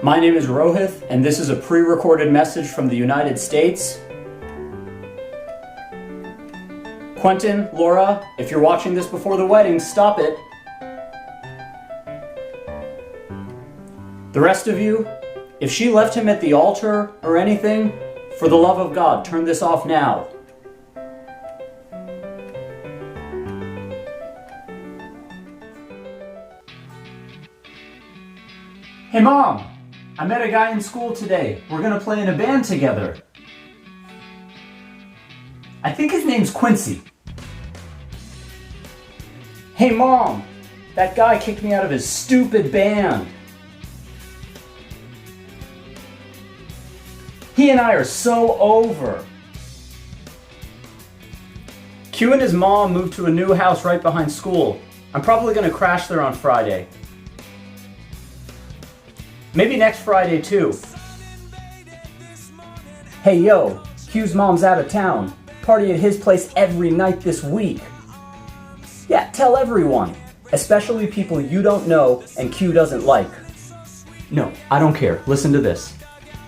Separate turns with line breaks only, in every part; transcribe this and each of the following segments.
My name is Rohith, and this is a pre-recorded message from the United States. Quentin, Laura, if you're watching this before the wedding, stop it. The rest of you, if she left him at the altar or anything, for the love of God, turn this off now. Hey Mom, I met a guy in school today. We're gonna play in a band together. I think his name's Quincy. Hey Mom, that guy kicked me out of his stupid band. He and I are so over. Q and his mom moved to a new house right behind school. I'm probably gonna crash there on Friday. Maybe next Friday too. Hey yo, Q's mom's out of town. Party at his place every night this week. Yeah, tell everyone, especially people you don't know and Q doesn't like. No, I don't care. Listen to this.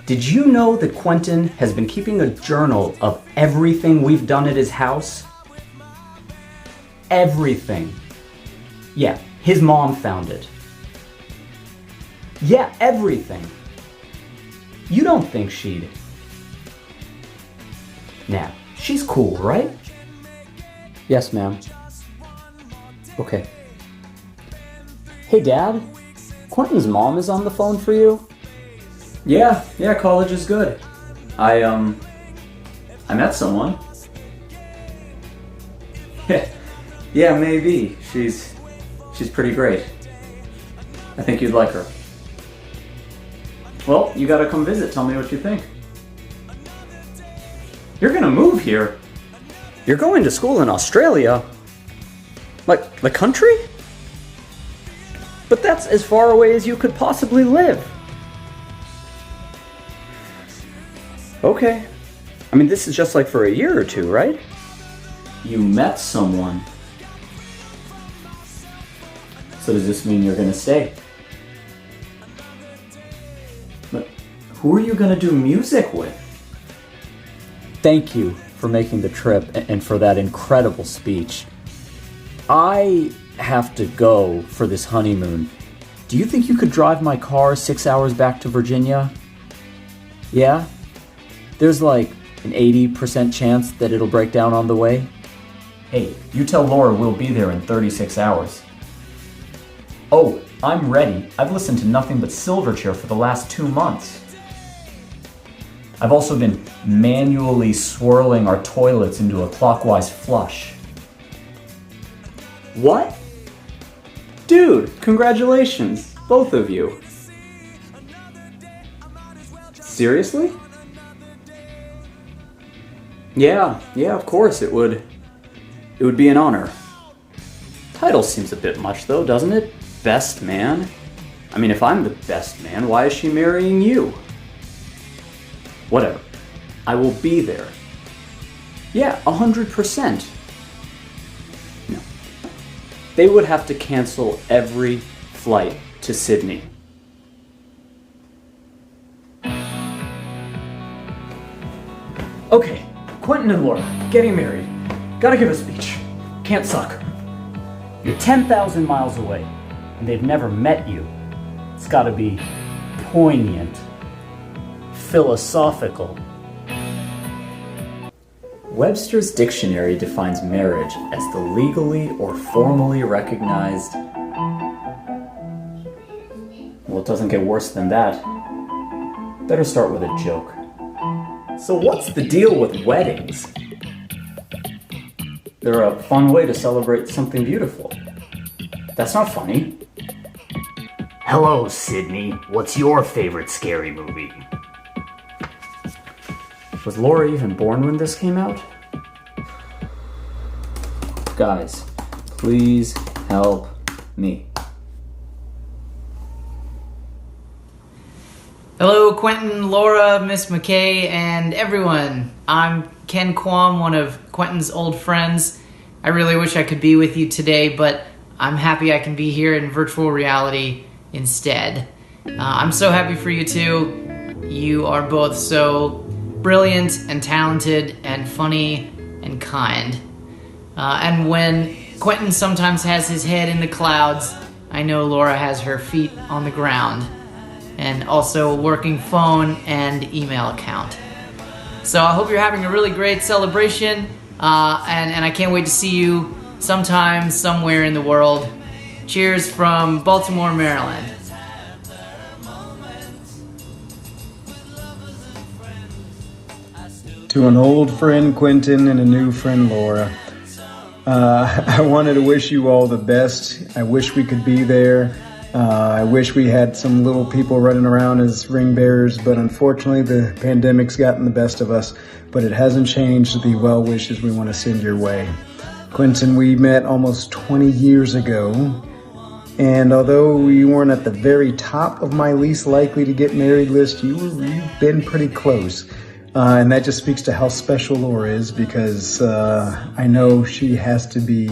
Did you know that Quentin has been keeping a journal of everything we've done at his house? Everything. Yeah, his mom found it. Yeah, everything. You don't think she'd... Nah, she's cool, right? Yes, ma'am. Okay. Hey, Dad. Quentin's mom is on the phone for you? Yeah, college is good. I met someone. Yeah, maybe. She's pretty great. I think you'd like her. Well, you gotta come visit. Tell me what you think. You're gonna move here? You're going to school in Australia? Like, the country? But that's as far away as you could possibly live. Okay. I mean, this is just like for a year or two, right? You met someone. So does this mean you're gonna stay? But who are you gonna do music with? Thank you for making the trip and for that incredible speech. I have to go for this honeymoon. Do you think you could drive my car 6 hours back to Virginia? Yeah? There's like an 80% chance that it'll break down on the way. Hey, you tell Laura we'll be there in 36 hours. Oh, I'm ready. I've listened to nothing but Silverchair for the last 2 months. I've also been manually swirling our toilets into a clockwise flush. What? Dude, congratulations, both of you. Seriously? Yeah, of course it would be an honor. Title seems a bit much though, doesn't it? Best man? I mean, if I'm the best man, why is she marrying you? Whatever. I will be there. Yeah, 100%. No. They would have to cancel every flight to Sydney. Okay, Quentin and Laura, getting married. Gotta give a speech. Can't suck. You're 10,000 miles away, and they've never met you. It's gotta be poignant, philosophical. Webster's dictionary defines marriage as the legally or formally recognized... Well, it doesn't get worse than that. Better start with a joke. So what's the deal with weddings? They're a fun way to celebrate something beautiful. That's not funny.
Hello, Sydney. What's your favorite scary movie?
Was Laura even born when this came out? Guys, please help me.
Hello, Quentin, Laura, Miss McKay, and everyone. I'm Ken Kwam, one of Quentin's old friends. I really wish I could be with you today, but I'm happy I can be here in virtual reality instead. I'm so happy for you two. You are both so brilliant and talented and funny and kind. And when Quentin sometimes has his head in the clouds, I know Laura has her feet on the ground, and also a working phone and email account. So I hope you're having a really great celebration, and I can't wait to see you sometime, somewhere in the world. Cheers from Baltimore, Maryland.
To an old friend, Quentin, and a new friend, Laura. I wanted to wish you all the best. I wish we could be there. I wish we had some little people running around as ring bearers, but unfortunately the pandemic's gotten the best of us. But it hasn't changed the well wishes we want to send your way. Quentin, we met almost 20 years ago, and although you weren't at the very top of my least likely to get married list, you've been pretty close. And that just speaks to how special Laura is, because I know she has to be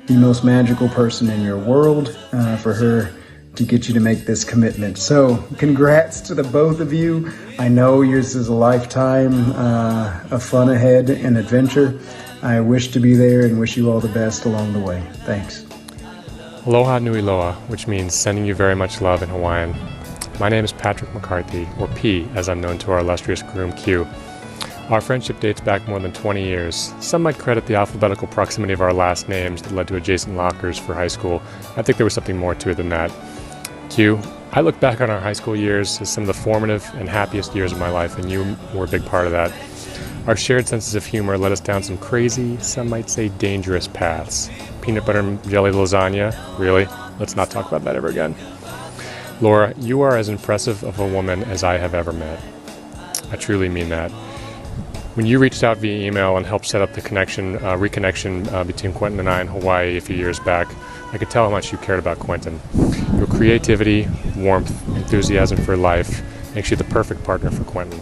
the most magical person in your world for her to get you to make this commitment. So congrats to the both of you. I know yours is a lifetime of fun ahead and adventure. I wish to be there and wish you all the best along the way. Thanks.
Aloha nui loa, which means sending you very much love in Hawaiian. My name is Patrick McCarthy, or P, as I'm known to our illustrious groom Q. Our friendship dates back more than 20 years. Some might credit the alphabetical proximity of our last names that led to adjacent lockers for high school. I think there was something more to it than that. Q, I look back on our high school years as some of the formative and happiest years of my life, and you were a big part of that. Our shared senses of humor led us down some crazy, some might say dangerous paths. Peanut butter and jelly lasagna? Really? Let's not talk about that ever again. Laura, you are as impressive of a woman as I have ever met. I truly mean that. When you reached out via email and helped set up the reconnection between Quentin and I in Hawaii a few years back, I could tell how much you cared about Quentin. Your creativity, warmth, enthusiasm for life makes you the perfect partner for Quentin.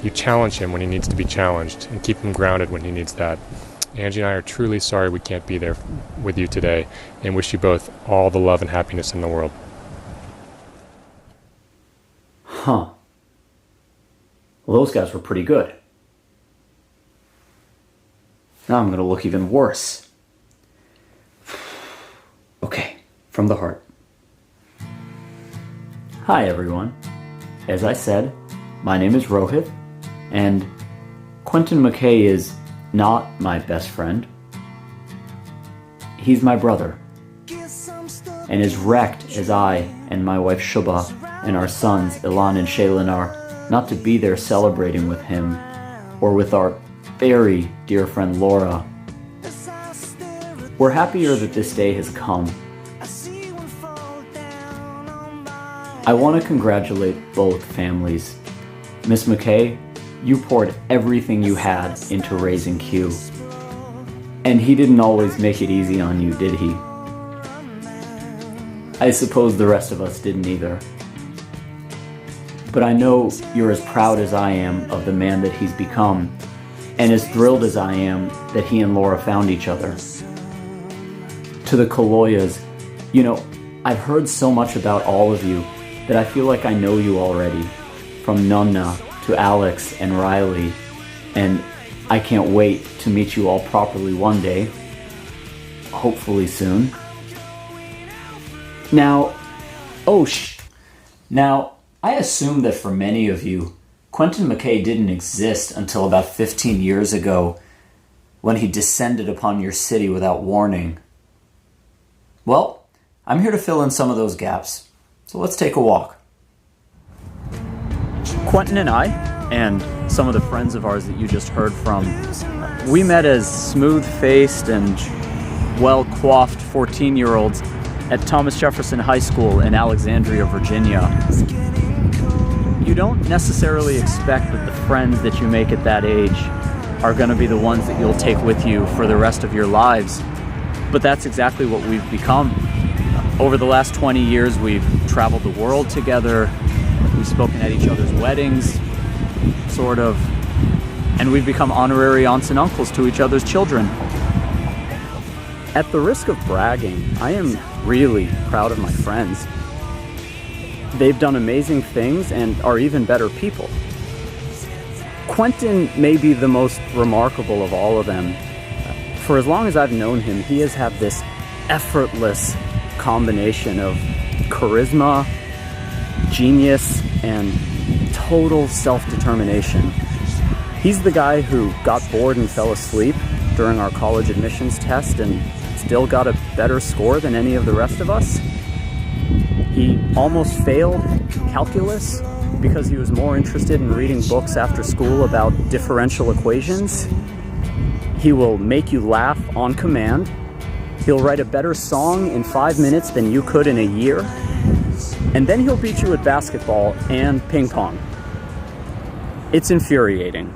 You challenge him when he needs to be challenged and keep him grounded when he needs that. Angie and I are truly sorry we can't be there with you today, and wish you both all the love and happiness in the world.
Huh. Well, those guys were pretty good. Now I'm gonna look even worse. Okay, from the heart. Hi everyone. As I said, my name is Rohith, and Quentin McKay is not my best friend. He's my brother. And as wrecked as I and my wife Shubha and our sons Ilan and Shaylin are not to be there celebrating with him or with our very dear friend Laura, we're happier that this day has come. I want to congratulate both families. Miss McKay, you poured everything you had into raising Q. And he didn't always make it easy on you, did he? I suppose the rest of us didn't either. But I know you're as proud as I am of the man that he's become, and as thrilled as I am that he and Laura found each other. To the Kaloyas, you know, I've heard so much about all of you that I feel like I know you already, from Nunna to Alex and Riley, and I can't wait to meet you all properly one day, hopefully soon. Now, Now, I assume that for many of you, Quentin McKay didn't exist until about 15 years ago, when he descended upon your city without warning. Well, I'm here to fill in some of those gaps, so let's take a walk. Quentin and I, and some of the friends of ours that you just heard from, we met as smooth-faced and well-coiffed 14-year-olds at Thomas Jefferson High School in Alexandria, Virginia. You don't necessarily expect that the friends that you make at that age are going to be the ones that you'll take with you for the rest of your lives, but that's exactly what we've become. Over the last 20 years, we've traveled the world together, we've spoken at each other's weddings, sort of, and we've become honorary aunts and uncles to each other's children. At the risk of bragging, I am really proud of my friends. they've done amazing things and are even better people. Quentin may be the most remarkable of all of them. For as long as I've known him, he has had this effortless combination of charisma, genius, and total self-determination. He's the guy who got bored and fell asleep during our college admissions test and still got a better score than any of the rest of us. He almost failed calculus because he was more interested in reading books after school about differential equations. He will make you laugh on command. He'll write a better song in 5 minutes than you could in a year. And then he'll beat you at basketball and ping pong. It's infuriating.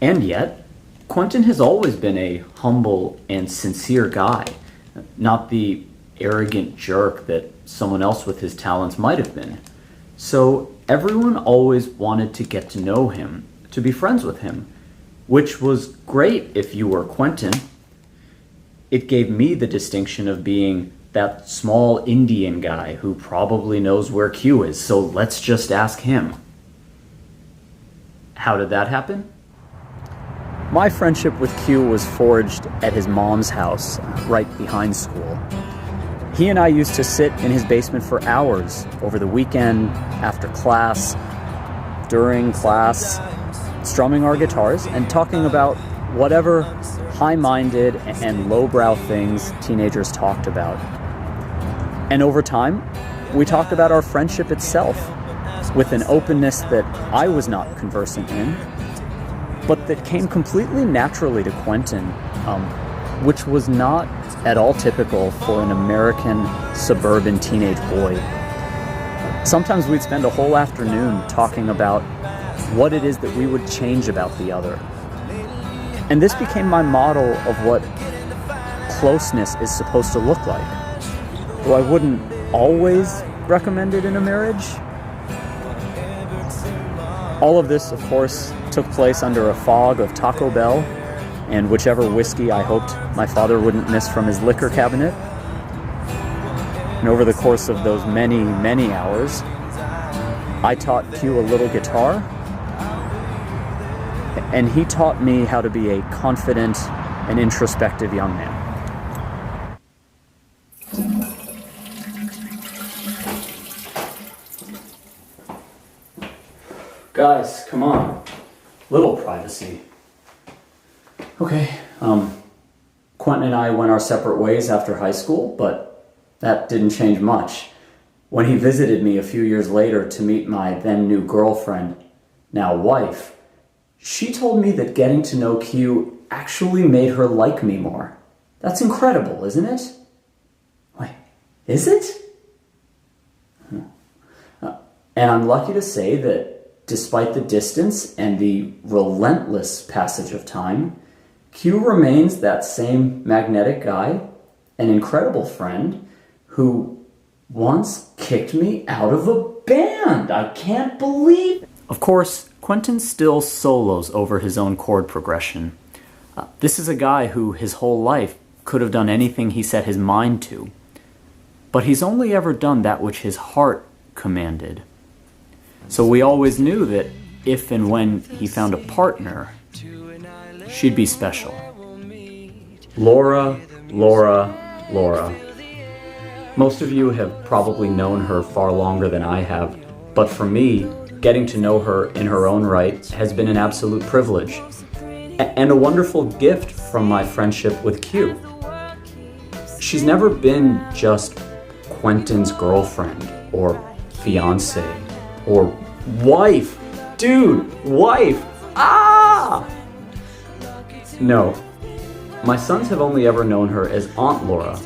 And yet, Quentin has always been a humble and sincere guy, not the arrogant jerk that someone else with his talents might have been. So everyone always wanted to get to know him, to be friends with him, which was great if you were Quentin. It gave me the distinction of being that small Indian guy who probably knows where Q is, so let's just ask him. How did that happen? My friendship with Q was forged at his mom's house, right behind school. He and I used to sit in his basement for hours over the weekend, after class, during class, strumming our guitars and talking about whatever high-minded and lowbrow things teenagers talked about. And over time, we talked about our friendship itself with an openness that I was not conversant in, but that came completely naturally to Quentin, which was not at all typical for an American suburban teenage boy. Sometimes we'd spend a whole afternoon talking about what it is that we would change about the other. And this became my model of what closeness is supposed to look like. Though I wouldn't always recommend it in a marriage. All of this, of course, took place under a fog of Taco Bell and whichever whiskey I hoped my father wouldn't miss from his liquor cabinet. And over the course of those many, many hours, I taught Q a little guitar, and he taught me how to be a confident and introspective young man. Guys, come on. Little privacy. Okay, Quentin and I went our separate ways after high school, but that didn't change much. When he visited me a few years later to meet my then new girlfriend, now wife, she told me that getting to know Q actually made her like me more. That's incredible, isn't it? Wait, is it? And I'm lucky to say that despite the distance and the relentless passage of time, Q remains that same magnetic guy, an incredible friend, who once kicked me out of a band. I can't believe it. Of course, Quentin still solos over his own chord progression. This is a guy who his whole life could have done anything he set his mind to. But he's only ever done that which his heart commanded. So we always knew that if and when he found a partner, she'd be special. Laura, Laura, Laura. Most of you have probably known her far longer than I have, but for me, getting to know her in her own right has been an absolute privilege and a wonderful gift from my friendship with Q. She's never been just Quentin's girlfriend or fiance or wife. Dude, wife! Ah! No. My sons have only ever known her as Aunt Laura.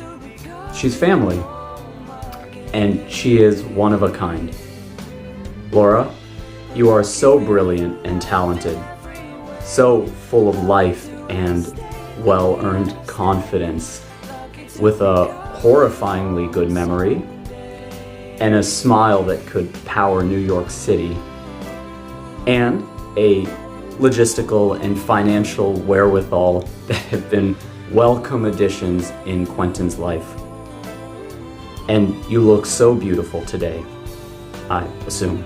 She's family, and she is one of a kind. Laura, you are so brilliant and talented, so full of life and well-earned confidence, with a horrifyingly good memory, and a smile that could power New York City, and a logistical and financial wherewithal that have been welcome additions in Quentin's life. And you look so beautiful today, I assume.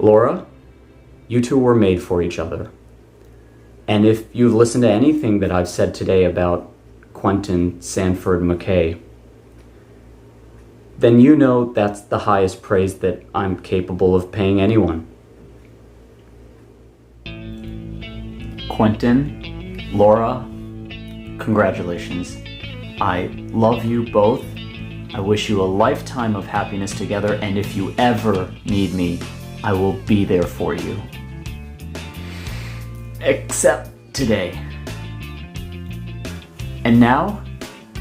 Laura, you two were made for each other. And if you've listened to anything that I've said today about Quentin Sanford McKay, then you know that's the highest praise that I'm capable of paying anyone. Quentin, Laura, congratulations. I love you both. I wish you a lifetime of happiness together, and if you ever need me, I will be there for you. Except today. And now,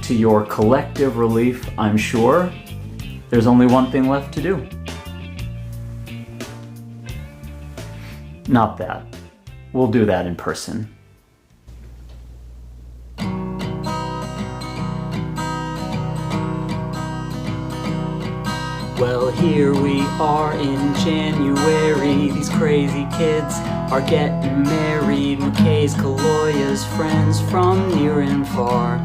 to your collective relief, I'm sure, there's only one thing left to do. Not that. We'll do that in person. Well, here we are in January. These crazy kids are getting married. McKay's Kaloya's friends from near and far.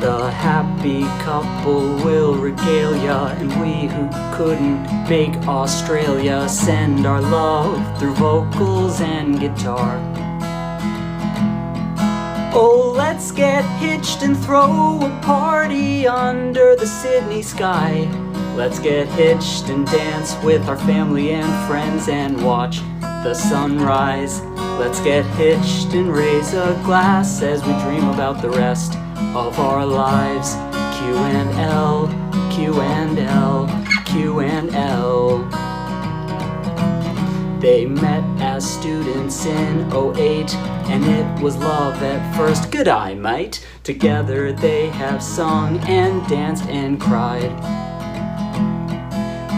The happy couple will regale ya, and we who couldn't make Australia send our love through vocals and guitar. Oh, let's get hitched and throw a party under the Sydney sky. Let's get hitched and dance with our family and friends and watch the sunrise. Let's get hitched and raise a glass as we dream about the rest of our lives. Q and L, Q and L, Q and L. They met as students in '08, and it was love at first. Good eye, mate. Together they have sung and danced and cried.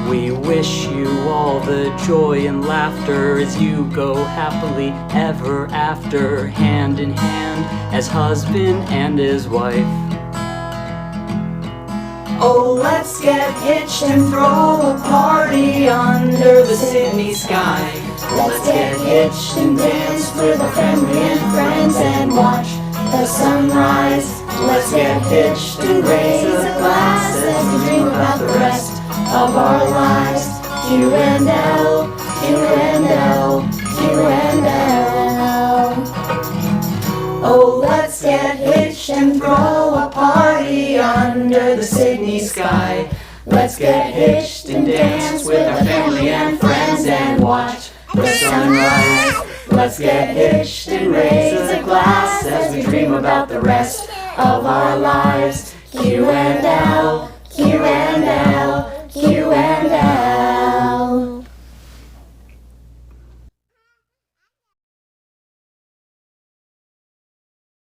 We wish you all the joy and laughter as you go happily ever after, hand in hand as husband and as wife. Oh, let's get hitched and throw a party under the Sydney sky. Let's get hitched and dance with our family and friends and watch the sunrise. Let's get hitched and raise a glass as we dream about the rest of our lives. Q and L, Q and L, Q and L. Oh, let's get hitched and throw a party under the Sydney sky. Let's get hitched and dance with our family and friends and watch the sunrise. Let's get hitched and raise a glass as we dream about the rest of our lives. Q and L.